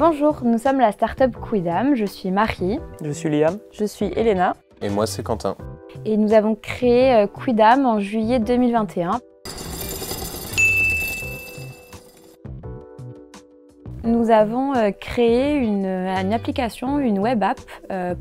Bonjour, nous sommes la start-up Quidam, je suis Marie. Je suis Liam. Je suis Elena. Et moi, c'est Quentin. Et nous avons créé Quidam en juillet 2021. Nous avons créé une application, une web app,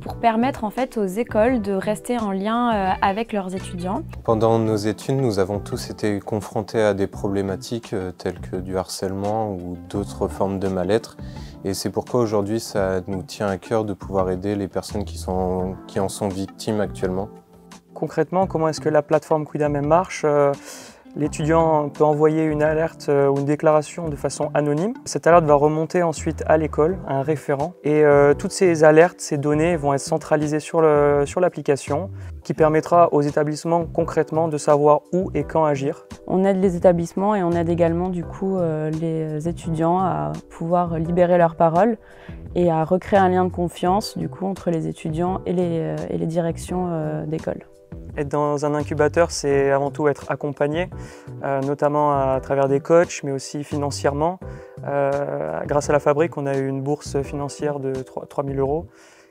pour permettre en fait aux écoles de rester en lien avec leurs étudiants. Pendant nos études, nous avons tous été confrontés à des problématiques telles que du harcèlement ou d'autres formes de mal-être. Et c'est pourquoi aujourd'hui, ça nous tient à cœur de pouvoir aider les personnes qui en sont victimes actuellement. Concrètement, comment est-ce que la plateforme Quidam marche ? L'étudiant peut envoyer une alerte ou une déclaration de façon anonyme. Cette alerte va remonter ensuite à l'école, à un référent. Et toutes ces alertes, ces données vont être centralisées sur l'application qui permettra aux établissements concrètement de savoir où et quand agir. On aide les établissements et on aide également du coup les étudiants à pouvoir libérer leur parole et à recréer un lien de confiance du coup entre les étudiants et les directions d'école. Être dans un incubateur, c'est avant tout être accompagné, notamment à travers des coachs, mais aussi financièrement. Grâce à la fabrique, on a eu une bourse financière de 3 000 €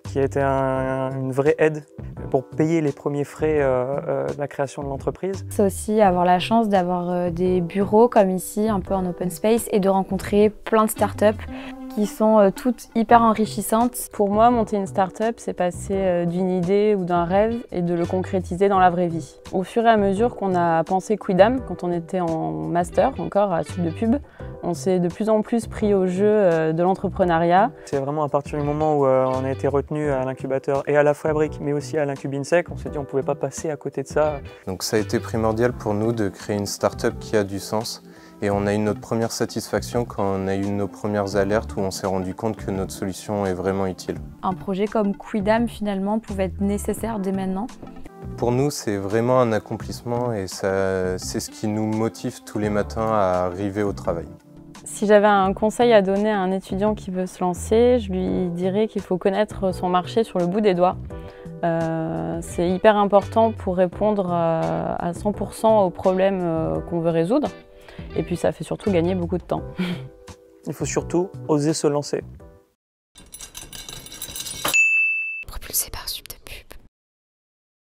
qui a été une vraie aide pour payer les premiers frais de la création de l'entreprise. C'est aussi avoir la chance d'avoir des bureaux comme ici, un peu en open space, et de rencontrer plein de startups qui sont toutes hyper enrichissantes. Pour moi, monter une start-up, c'est passer d'une idée ou d'un rêve et de le concrétiser dans la vraie vie. Au fur et à mesure qu'on a pensé Quidam, quand on était en master encore à Sud de Pub, on s'est de plus en plus pris au jeu de l'entrepreneuriat. C'est vraiment à partir du moment où on a été retenu à l'incubateur et à la fabrique, mais aussi à l'Incubinsec, on s'est dit on ne pouvait pas passer à côté de ça. Donc ça a été primordial pour nous de créer une start-up qui a du sens. Et on a eu notre première satisfaction quand on a eu nos premières alertes où on s'est rendu compte que notre solution est vraiment utile. Un projet comme Quidam finalement pouvait être nécessaire dès maintenant. Pour nous, c'est vraiment un accomplissement et c'est ce qui nous motive tous les matins à arriver au travail. Si j'avais un conseil à donner à un étudiant qui veut se lancer, je lui dirais qu'il faut connaître son marché sur le bout des doigts. C'est hyper important pour répondre à 100% aux problèmes qu'on veut résoudre. Et puis ça fait surtout gagner beaucoup de temps. Il faut surtout oser se lancer.